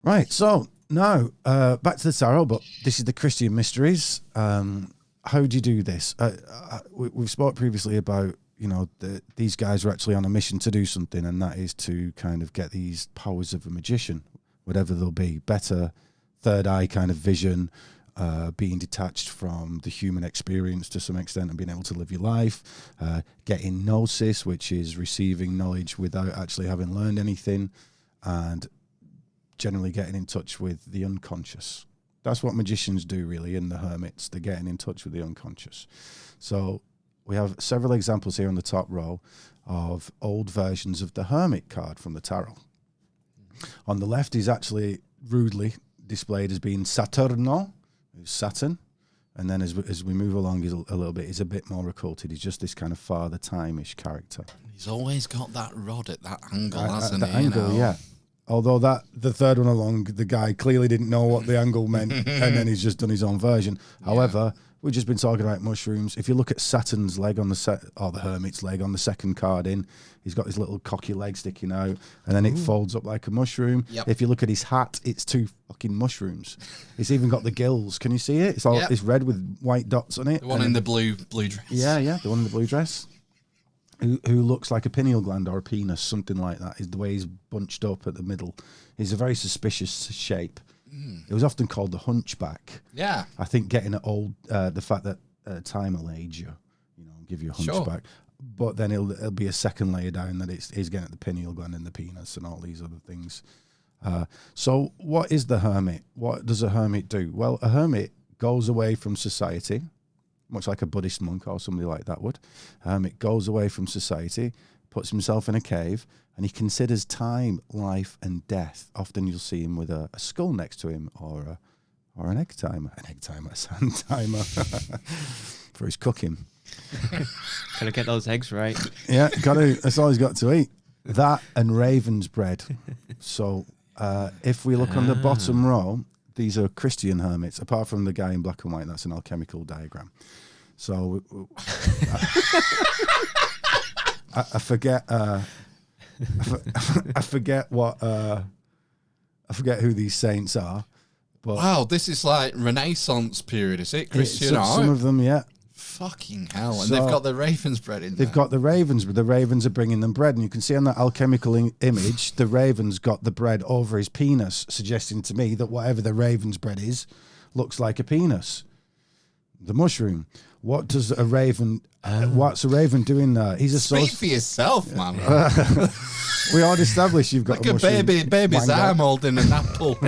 Right, so now back to the tarot, but this is the Christian mysteries. How do you do this? We've spoke previously about, these guys are actually on a mission to do something, and that is to kind of get these powers of a magician, whatever they'll be. Better third eye kind of vision, being detached from the human experience to some extent and being able to live your life, getting gnosis, which is receiving knowledge without actually having learned anything, and generally getting in touch with the unconscious. That's what magicians do, really, in the hermits. They're getting in touch with the unconscious. So we have several examples here on the top row of old versions of the hermit card from the tarot. On the left is actually rudely displayed as being Saturno, who's Saturn. And then as we move along a little bit, he's a bit more occulted. He's just this kind of Father Time-ish character. He's always got that rod at that angle, hasn't he? The angle, yeah. Although the third one along, the guy clearly didn't know what the angle meant, and then he's just done his own version. However, we've just been talking about mushrooms. If you look at Saturn's leg on or the hermit's leg on the second card in, he's got his little cocky leg sticking out, and then it folds up like a mushroom. Yep. If you look at his hat, it's two fucking mushrooms. It's even got the gills. Can you see it? It's red with white dots on it. The one in the blue dress. Yeah, the one in the blue dress. Who looks like a pineal gland or a penis, something like that, is the way he's bunched up at the middle. He's a very suspicious shape. It was often called the hunchback. Yeah. I think getting at old, the fact that time will age you, give you a hunchback. Sure. But then it'll be a second layer down that he's getting at the pineal gland and the penis and all these other things. So what is the hermit? What does a hermit do? Well, a hermit goes away from society, much like a Buddhist monk or somebody like that would. It goes away from society, puts himself in a cave, and he considers time, life, and death. Often you'll see him with a skull next to him, or an egg timer, a sand timer for his cooking. Gotta get those eggs right. Yeah, that's all he's got to eat. That and raven's bread. So if we look on the bottom row, these are Christian hermits, apart from the guy in black and white. That's an alchemical diagram. So I forget. I forget what. I forget who these saints are. But wow, this is like Renaissance period, is it? Christian art. Some of them, yeah. Fucking hell! And they've got the raven's bread in there. They've got the ravens, but the ravens are bringing them bread. And you can see on that alchemical image, the raven's got the bread over his penis, suggesting to me that whatever the raven's bread is, looks like a penis. The mushroom. What does a raven... what's a raven doing there? He's a Speak for yourself, man. We already established you've got like a baby's arm holding an apple.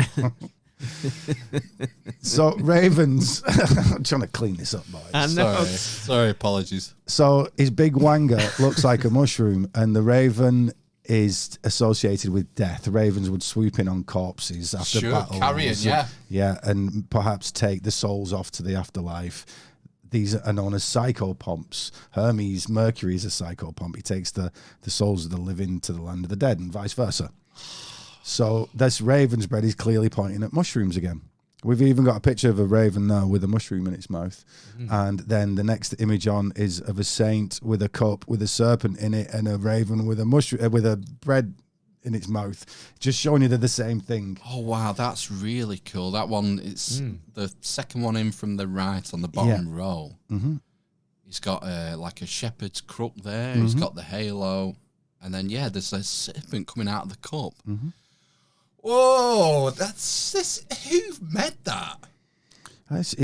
So ravens, I'm trying to clean this up, boys. Sorry, apologies. So his big wanger looks like a mushroom, and the raven is associated with death. Ravens would swoop in on corpses after battle. Carriers, yeah, and perhaps take the souls off to the afterlife. These are known as psychopomps. Hermes, Mercury is a psychopomp. He takes the souls of the living to the land of the dead, and vice versa. So this raven's bread is clearly pointing at mushrooms again. We've even got a picture of a raven now with a mushroom in its mouth. And then the next image on is of a saint with a cup with a serpent in it and a raven with a mushroom with a bread in its mouth, just showing you they're the same thing. Oh wow, that's really cool. That one, it's the second one in from the right on the bottom row. He's got like a shepherd's crook there. He's got the halo, and then there's a serpent coming out of the cup. Whoa, that's this. Who made that? It's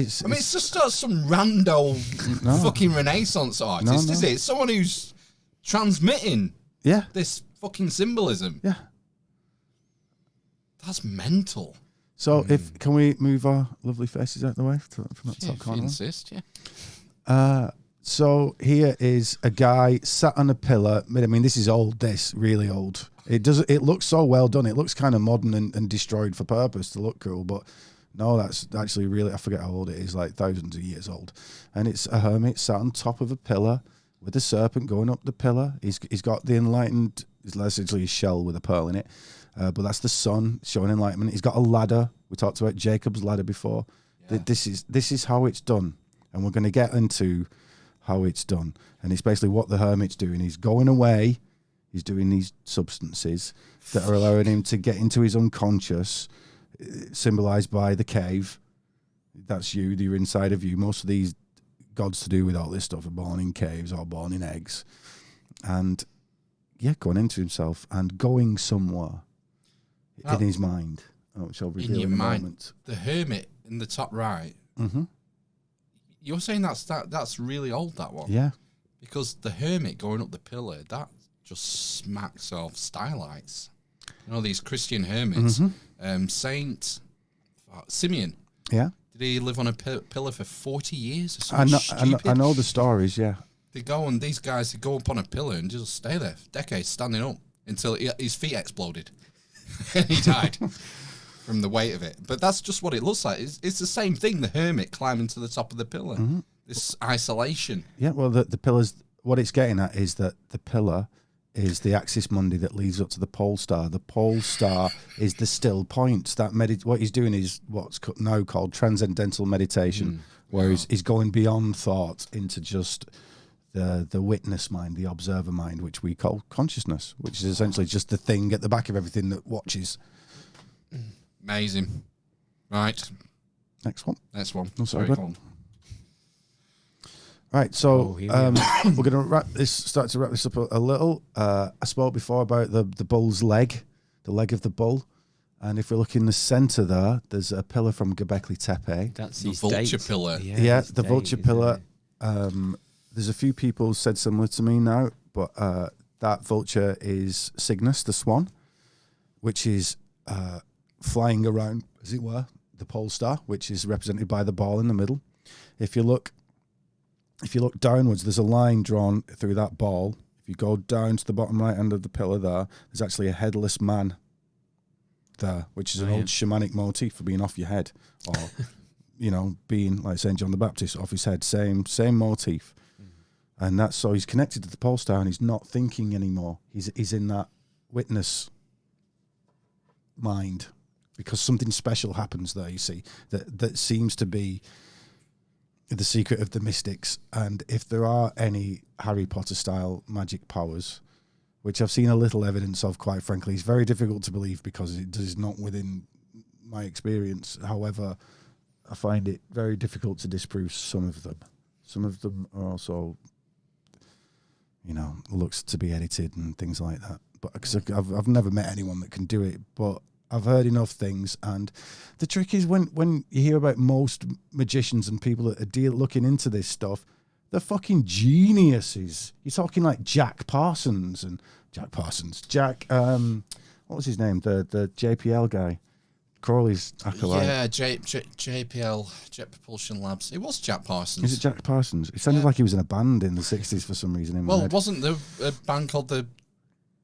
just not some rando fucking Renaissance artist, is it? It's someone who's transmitting this fucking symbolism. Yeah. That's mental. So can we move our lovely faces out the way from that top corner? If you insist, yeah. So here is a guy sat on a pillar. I mean, this is old, really old. It looks so well done. It looks kind of modern and destroyed for purpose to look cool, but no, that's actually really, I forget how old it is, like thousands of years old. And it's a hermit sat on top of a pillar with a serpent going up the pillar. He's got the enlightened, it's essentially a shell with a pearl in it, but that's the sun showing enlightenment. He's got a ladder. We talked about Jacob's ladder before. Yeah. This is how it's done, and we're going to get into how it's done. And it's basically what the hermit's doing. He's going away. He's doing these substances that are allowing him to get into his unconscious, symbolized by the cave. That's you, you're inside of you. Most of these gods to do with all this stuff are born in caves or born in eggs. And going into himself and going somewhere in his mind, which I'll reveal in a moment. The hermit in the top right. Mm-hmm. You're saying that's really old, that one? Yeah. Because the hermit going up the pillar, that just smacks of stylites. You know, these Christian hermits. Saint Simeon. Yeah. Did he live on a pillar for 40 years or something I know the stories, yeah. They go and these guys, they go up on a pillar and just stay there for decades, standing up until his feet exploded. And he died from the weight of it. But that's just what it looks like. It's the same thing, the hermit climbing to the top of the pillar. This isolation. Yeah, well, the pillars, what it's getting at is that the pillar is the axis mundi that leads up to the pole star. The pole star is the still point. What he's doing is what's now called transcendental meditation, where he's going beyond thought into just the witness mind, the observer mind, which we call consciousness, which is essentially just the thing at the back of everything that watches. Amazing. Right. Next one. That's very cool. Right, so we're going to start to wrap this up a little. I spoke before about the bull's leg, the leg of the bull. And if we look in the centre there's a pillar from Göbekli Tepe. That's the Vulture Pillar. Yeah, the Vulture Pillar. There's a few people said similar to me now, but that vulture is Cygnus, the swan, which is flying around, as it were, the pole star, which is represented by the ball in the middle. If you look downwards, there's a line drawn through that ball. If you go down to the bottom right hand of the pillar there's actually a headless man there, which is an old shamanic motif for being off your head, or being like Saint John the Baptist, off his head. Same motif. And that's so he's connected to the pole star and he's not thinking anymore. He's in that witness mind because something special happens there, you see, that seems to be the secret of the mystics. And if there are any Harry Potter style magic powers, which I've seen a little evidence of, quite frankly, it's very difficult to believe because it is not within my experience. However, I find it very difficult to disprove some of them. Some of them are also, looks to be edited and things like that. But because I've never met anyone that can do it, but I've heard enough things. And the trick is when you hear about most magicians and people that are looking into this stuff, they're fucking geniuses. You're talking like Jack, what was his name? The JPL guy. Crawley's acolyte. Yeah, JPL, Jet Propulsion Labs. It was Jack Parsons. Is it Jack Parsons? It sounded like he was in a band in the 60s for some reason. Well, wasn't there a band called the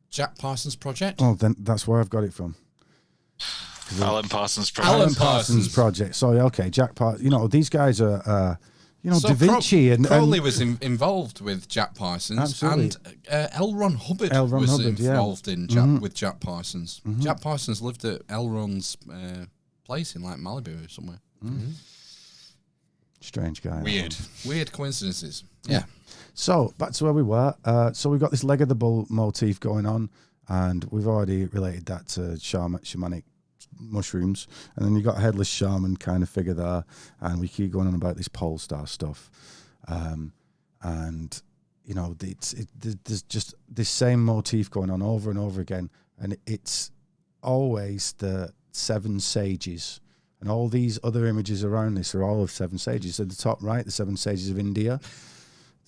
Jack Parsons Project? Oh, then that's where I've got it from. Alan Parsons Project. Alan Parsons Project. Sorry, okay, Jack Parsons. These guys are... so Da Vinci and Crowley was involved with Jack Parsons, absolutely. And L. Ron Hubbard was involved in with Jack Parsons. Jack Parsons lived at L. Ron's place in like Malibu or somewhere. Strange guy. Weird coincidences. Yeah. So back to where we were. So we've got this leg of the bull motif going on, and we've already related that to shamanic mushrooms, and then you got a headless shaman kind of figure there, and we keep going on about this pole star stuff, and there's just this same motif going on over and over again, and it's always the seven sages, and all these other images around this are all of seven sages. At the top right, the seven sages of India,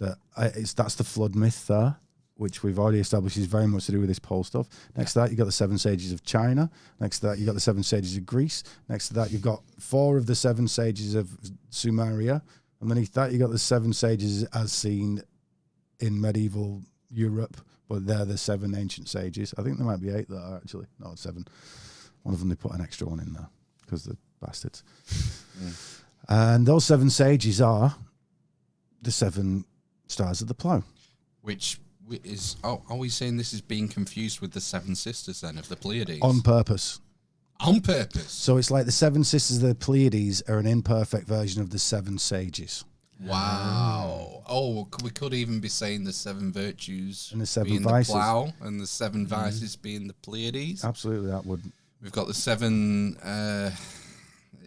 that's the flood myth there, which we've already established is very much to do with this pole stuff. Next to that, you've got the seven sages of China. Next to that, you've got the seven sages of Greece. Next to that, you've got 4 of the 7 sages of Sumeria. Underneath that, you've got the 7 sages as seen in medieval Europe, but they're the 7 ancient sages. I think there might be 8 there, actually. No, it's 7. One of them, they put an extra one in there because they're bastards. And those 7 sages are the 7 stars of the plough. Which... are we saying this is being confused with the 7 sisters then of the Pleiades? On purpose. On purpose? So it's like the 7 sisters of the Pleiades are an imperfect version of the 7 sages. Wow. Oh, we could even be saying the 7 virtues and the 7 being vices. the plough and the 7 vices being the Pleiades. Absolutely, that would We've got the 7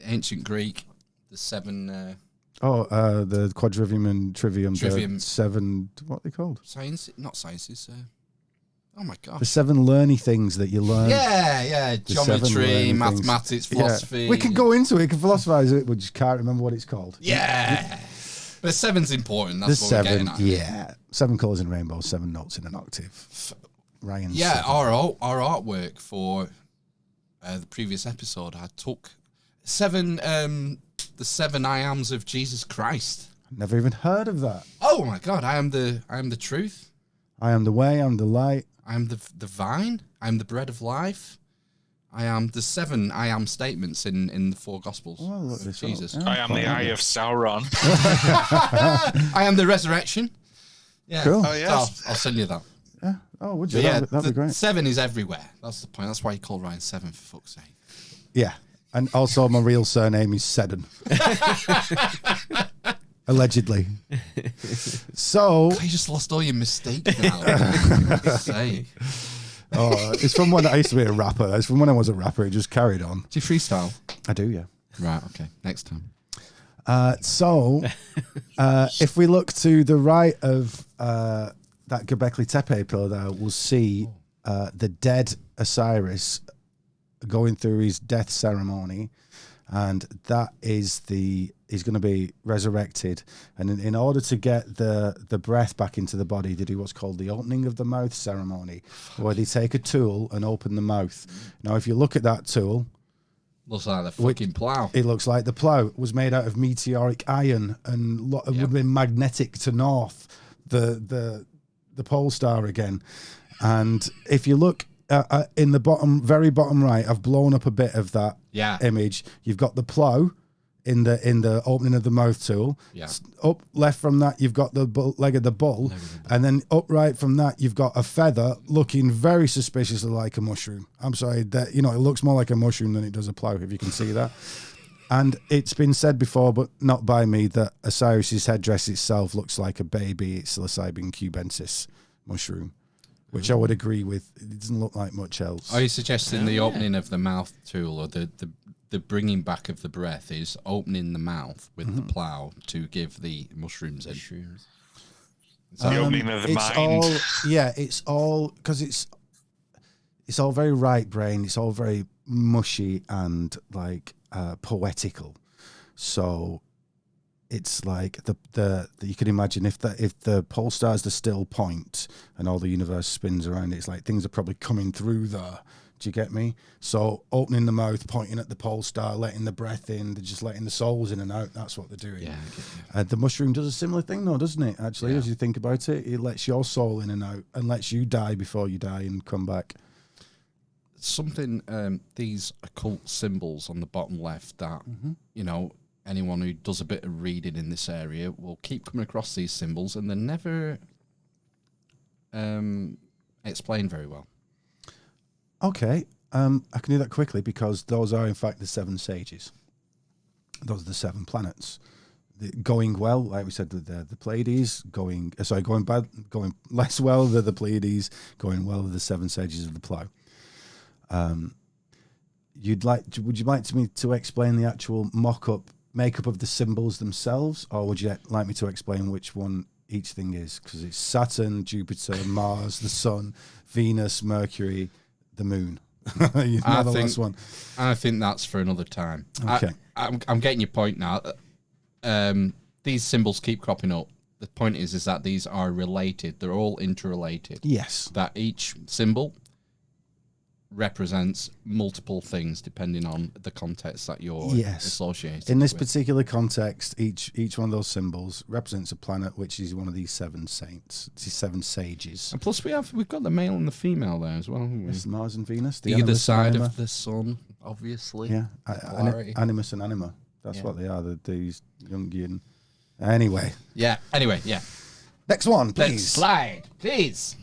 ancient Greek, the 7 the quadrivium and trivium. Trivium. The 7, what are they called? science, not sciences. Oh my god. The 7 learny things that you learn. Yeah. The 7 Geometry, learning mathematics, things. philosophy. Yeah. We can go into it, we can philosophize it, we just can't remember what it's called. Yeah. But 7's important. That's The what 7, we're getting at. yeah. 7 colours in rainbow, 7 notes in an octave. Ryan's Yeah, 7. our artwork for the previous episode, I took 7 the 7 I ams of Jesus Christ. Never even heard of that. Oh my god, I am the truth. I am the way, I'm the light. I am the vine. I am the bread of life. I am the 7 I am statements in the 4 Gospels. Oh, look this Jesus. up. I am the eye of Sauron. I am the resurrection. Yeah. Cool. Oh, yes. I'll send you that. Yeah. Oh, would you? Yeah, That'd be great. 7 is everywhere. That's the point. That's why you call Ryan 7, for fuck's sake. Yeah. And also my real surname is Seddon. Allegedly. So You just lost all your mistakes now. For fuck's sake. it's from when I used to be a rapper. It's from when I was a rapper. It just carried on. Do you freestyle? I do, yeah. Right, okay. Next time. If we look to the right of that Göbekli Tepe pillar there, we'll see the dead Osiris going through his death ceremony, and that is he's going to be resurrected. And in order to get the breath back into the body, they do what's called the opening of the mouth ceremony, where they take a tool and open the mouth. Now, if you look at that tool, Looks like the fucking plough. it looks like the plough. It was made out of meteoric iron and would have been magnetic to north, the pole star again. And if you look in the very bottom right, I've blown up a bit of that image. You've got the plough in the opening of the mouth tool. Yeah. Up left from that, you've got the leg of the bull, and then up right from that, you've got a feather looking very suspiciously like a mushroom. I'm sorry, that it looks more like a mushroom than it does a plough, if you can see that. And it's been said before, but not by me, that Osiris's headdress itself looks like a baby psilocybin cubensis mushroom, which I would agree with. It doesn't look like much else. Are you suggesting the opening of the mouth tool, or the bringing back of the breath is opening the mouth with the plough to give the mushrooms in? The opening of the mind. It's all because it's all very right brain. It's all very mushy and like poetical. So it's like the you can imagine if the pole star is the still point and all the universe spins around, it's like things are probably coming through there. Do you get me? So opening the mouth, pointing at the pole star, letting the breath in, they're just letting the souls in and out. That's what they're doing. Yeah, I get you. The mushroom does a similar thing though, doesn't it? Actually, as you think about it, it lets your soul in and out and lets you die before you die and come back. Something, these occult symbols on the bottom left that, anyone who does a bit of reading in this area will keep coming across these symbols, and they're never explained very well. Okay, I can do that quickly because those are in fact the 7 sages. Those are the 7 planets. Going well, like we said, the Pleiades. Going bad, going less well, the Pleiades. Going well, the 7 sages of the plough. Would you like me to explain the actual makeup of the symbols themselves, or would you like me to explain which one each thing is? Because it's Saturn, Jupiter, Mars, the Sun, Venus, Mercury, the Moon. Last one. I think that's for another time. Okay. I'm getting your point now. These symbols keep cropping up. The point is that these are related. They're all interrelated. Yes. That each symbol represents multiple things depending on the context that you're associated in this with. particular context, each one of those symbols represents a planet, which is one of these 7 saints, these 7 sages. And plus we've got the male and the female there as well, haven't we? It's Mars and Venus, the either Animus side and Anima. of the sun, obviously. Yeah, Animus and Anima. That's what they are. These Jungian. Anyway. Yeah. Anyway. Next one, please. Next slide, please.